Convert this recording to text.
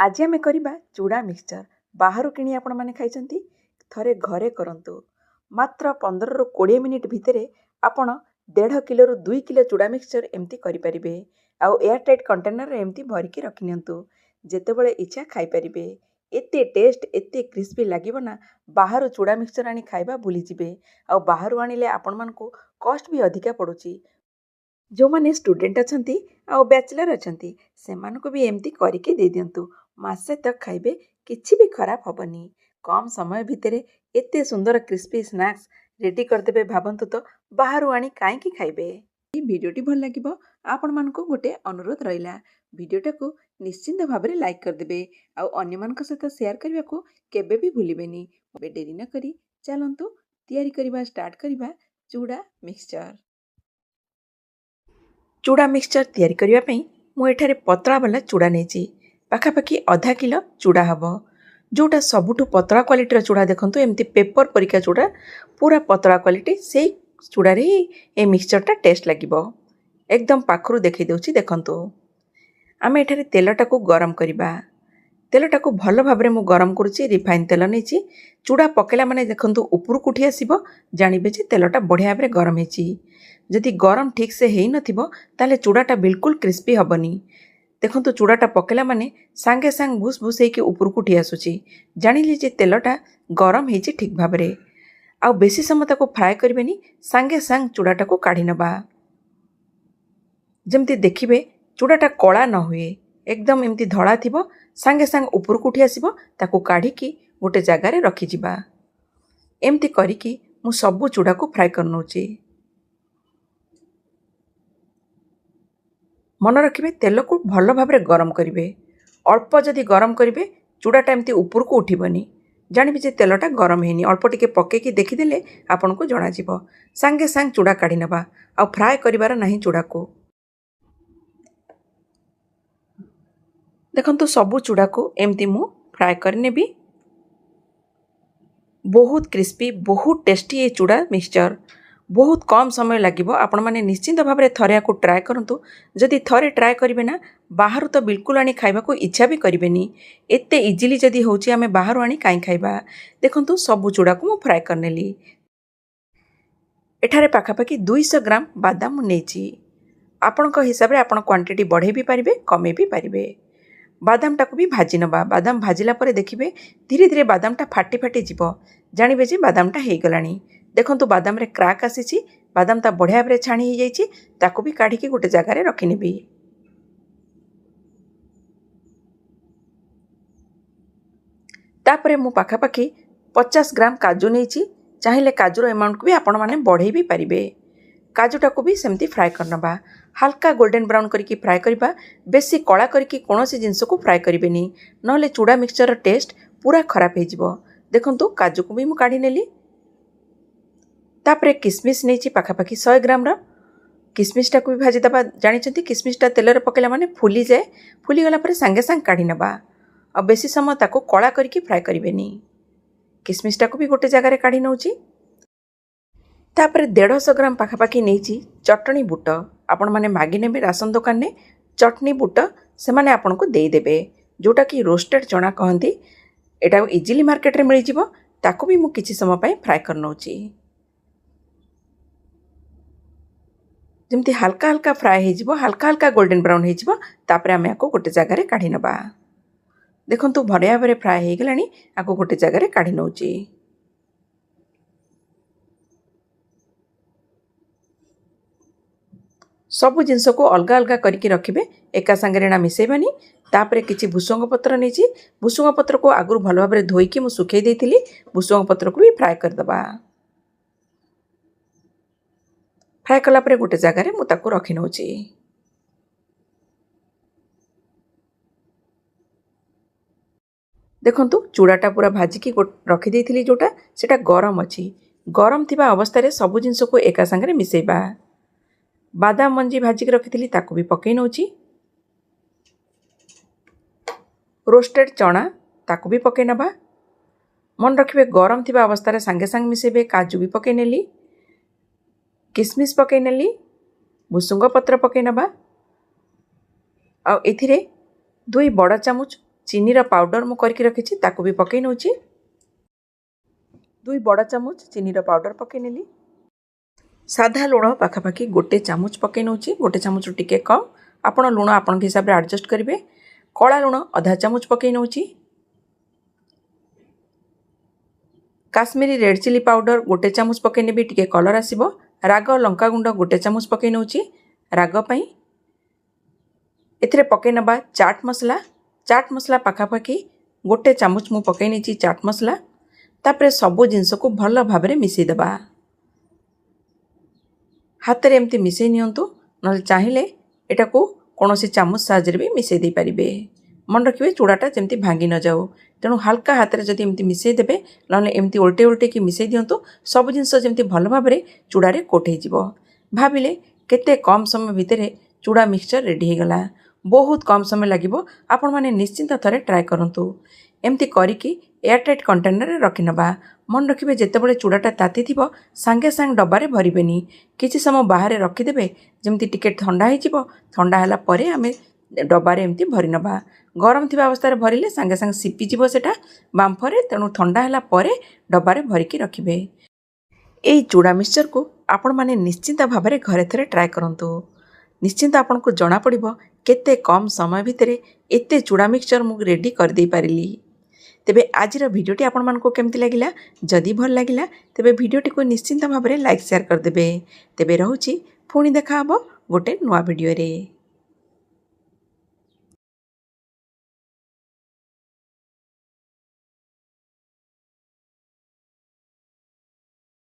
आज आमे करिबा चूड़ा मिक्सचर। बाहरु किणी आपण माने खाइचंती, थरे घरे करंतु। मात्र 15 रु 20 मिनिट भितरे आपण 1.5 किलो रु 2 किलो चूड़ा मिक्सचर एमती करि परिबे। आउ एयर टाइट कंटेनर रे एमती भरिकी रखि नियंतु, जेतेबेले इच्छा खाइ परिबे। एते टेस्ट एते क्रिस्पी लागिबो ना, बाहरु चूड़ा मिक्सचर आनी खाइबा भूली जिबे। आउ बाहरु आनिले आपण मानकु कॉस्ट भी अधिका पड़ुची। जो माने स्टूडेंट अछंती आउ बैचलर अछंती सेमानको भी एमती करिके दे दियंतु। मासे तक खाइबे, किछि भी खराब हबनी। कम समय भितरे एते सुंदर क्रिस्पी स्नैक्स रेडी करदेबे भाबंतु तो बाहरु आनी काईकी खाइबे। ई वीडियोटी भल लागिबो आपण मानको गोटे अनुरोध रहिला, वीडियोटाकू निश्चिंत भाबरे लाइक करदेबे आउ अन्य मानक सहित शेयर करबाकू केबे भी भूलिबेनी। बे डेरी न करी चलंतु तैयारी करिबा स्टार्ट करिबा चूड़ा मिक्सचर। चूड़ा मिक्सचर तैयारी करिबा पई मु एठारे पतळा वाला चूड़ा नेची। पाखापाखि आधा किलो चूड़ा हबो। जोटा सबुठु पतळा क्वालिटीर चूड़ा देखंतु एमती पेपर परिका चूड़ा, पूरा पतळा क्वालिटी सेई चूड़ा रे ए मिक्सचरटा टेस्ट लागिबो। एकदम पाखरु देखै देउची देखंतु। आमे एठारे तेलटाकू गरम करिबा। तेलटाकू भल भाबरे मु गरम करूची, रिफाइन तेल नेची। चूड़ा पकेला माने देखंतु उपरकू उठी आसीबो, जानिबे जे तेलटा बढ़िया भाबरे गरम हेची। जदि गरम ठीक से हेई नथिबो ताले चूड़ाटा बिल्कुल क्रिस्पी हबनी। देखंतु चूड़ाटा पकेला माने सांगे सांग भूस भूस हेकी उपरकू उठी आसुची, जानिले जे तेलटा गरम हेची ठीक भाबरे। आउ बेसी समय ताको फ्राए करबेनी, सांगे सांग चूड़ाटाकू काढी नबा। जेमती देखिबे चूड़ाटा कला न हुए, एकदम एमती धड़ा थिबो, सांगे सांग उपरकू उठी आसीबो, ताको काढिकी गोटे जगारे रखि जिबा। एमती करिकी मु सबु चूड़ाकू फ्राए करनोची। मन रखिबे तेल को भल भाबरे गरम करिबे। अल्प जदि गरम करिबे चूड़ाटा एमती उपरकू उठिबनी, जानिबे जे तेलटा गरम हेनी। अल्प टिके पकेकी देखिदेले आपनको जणा जिवो। सांगे सांग चूड़ा काढी नबा, आ फ्राए करिबार नाही चूड़ाकू। देखंतु सबु चूड़ाकू एमती मु फ्राए करनेबी। बहुत क्रिस्पी, बहुत टेस्टी ए चूड़ा मिक्सचर। बहुत कम समय लागिबो। आपण माने निश्चिंत भाबरे थरे याकू ट्राए करंतु। जदि थरे ट्राए करिवे ना, बाहरु तो बिल्कुल आनी खाइबाकू इच्छा भी करिवेनी। एते इजिली जदि होउची आमे बाहरु आनी काई खाइबा। देखंतु सबु चूड़ाकू मु फ्राए करनेली। एठारे पाखापाखि 200 ग्राम बादाम मु नेची। आपणको हिसाब रे आपण क्वांटिटी बढ़े भी पारिबे, कमे भी पारिबे। बादामटाकू भी भाजी नबा। बादाम भाजिला परे देखिबे धीरे धीरे बादामटा फाटी फाटी जिवो, जानिबे जे बादामटा हेई गलानी। देखंतु बादाम रे क्राक आसीची, बादाम ता बढ़िया भाबरे छाणी हेई जाईची, ताकू भी काढिकी गोटे जगारे रखि नेबी। तापरे मु पाखापाखि 50 ग्राम काजू नेची। चाहिले काजूर अमाउंट को भी आपण माने बढ़ेई भी पारिबे। काजूटाकू भी सेमती फ्राए करनबा। हल्का गोल्डन ब्राउन करके फ्राए करिबा। बेसी कला करके कोनोसी जिंस को फ्राए करिबेनी, नहले चूड़ा मिक्सचर टेस्ट पूरा खराब हे जिवो। देखंतु काजू को भी मु काढी नेली। तापरे किसमिस नेची पाखापाखि 100 ग्राम रो। किसमिसटाकू भी भाजी दबा। जानिचंती किसमिसटा तेलरे पकेला माने फुली जाए। फुली गला परे सांगे सांग काढी नबा। आ बेसी समय ताको कला करके फ्राए करिबेनी। किसमिसटाकू भी गोटे जगारे काढी नउची। तापरे 150 ग्राम पाखापाखि नेची चटनी बुट। आपण माने मागी नेबे राशन दुकान ने चटनी बुट, से माने आपण को देई देबे, जोटा कि रोस्टेड चना कहंती। एटा इजिली मार्केट रे मिली जिवो। ताको भी मु किछि समय पय फ्राए करनोची। जेमती हल्का हल्का फ्राए हे जिवो, हल्का हल्का गोल्डन ब्राउन हे जिवो, तापरे आमे आको गोटे जगारे काढी नबा। देखंतु भरिया भरे फ्राए हे गलानी, आको गोटे जगारे काढी नउची। सबु जिनस को अलगा अलगा करके रखिबे, एका संगे ना मिसेबानी। तापरे किछि भुसंग पत्र नेची। भुसंग पत्र को आगुर भल भाबरे धोईकी मु सुखै देइथिली। भुसंग पत्र को भी फ्राए कर दबा। फ्राए कला परे गोटे जगारे मु ताको रखि नउची। देखंतु चूड़ाटा पूरा भाजिकी रखि देइथिली, जोटा सेटा गरम अछि। गरम थिबा अवस्था रे सबु जिनस को एका संगे मिसेबा। बादाम मंजी भाजिकी रखिथिली, ताको भी पकै नउची। रोस्टेड चना ताको भी पकै नबा। मन रखिबे गरम थिबा अवस्था रे संगे संग मिसेबे। काजू भी पकै नेली, किसमिस पकै नेली, भुसुंग पत्र पकै नबा। आ एथिरे 2 बड़ चामच चीनी पाउडर मु करके रखी ताकू भी पकई नौ 2 बड़ चामच चीनी पाउडर पकई नेली साधा लुण पाखापाखि 1 चामच पकई नौ 1 चामच टिके कम आपण लुण आपण हिसाब से एडजस्ट करेंगे कला लुण आधा चामच पकई नौ काश्मीरी रेड चिली पाउडर 1 चामच पकई नेबी टिके कलर आसीबो राग लंका गुंड 1 चामच पकई नौ राग पई एथरे पकई नबा चाट मसला पाखापाखि 1 चामच मु पकई नेची चाट मसला तापरे सबो जिंस को भल भाबरे मिसई देबा हाथ रे एमती मिसई नियंतु न चाहिले एटा को कोनोसी चामच साहाय्य भी मिसई दे पारिबे मन रखिबे चूड़ाटा जेमती भांगी न जाओ तेणु हल्का हाथ रे जदि एमती मिसई देबे नले एमती उल्टे उल्टे की मिसई दियंतु सब जिंस जेमती भल भाबरे चूड़ा रे कोट हेजिबो भाबिले केते कम समय भितरे चूड़ा मिक्सचर रेडी हो गला बहुत कम समय लागिबो आपण माने निश्चिंत थरे ट्राई करंतु एमती करिकी एयरटाइट कंटेनर रे रखि नबा मन रखिबे जेतेबेले चूड़ाटा ताती थिबो सांगे सांग डब्बारे भरिबेनी किछि समय बाहर रखिदेबे जेमती टिके ठंडा हेजिबो ठंडा हला परे आमे डब्बारे एमती भरि नबा गरम थिबा अवस्था रे भरिले सांगे सांग सिपि जिवो सेटा बांफरे तेणु ठंडा हला परे डब्बारे भरिकी रखिबे एई चूड़ा मिक्सचर को आपण माने निश्चिंत भाबरे घरे थरे ट्राई करंतु निश्चिंत आपण को जणा पड़िबो केते कम समय भितरे एते चूड़ा मिक्सचर मु रेडी कर दे पारिली तेबे आजिर भिडियोटी आपण मानको केमती लागिला जदि भल लागिला तेबे भिडियोटी को निश्चिंत भाबरे लाइक शेयर कर देबे तेबे रहउची पुणी देखा हबो गोटे नुआ भिडियो रे।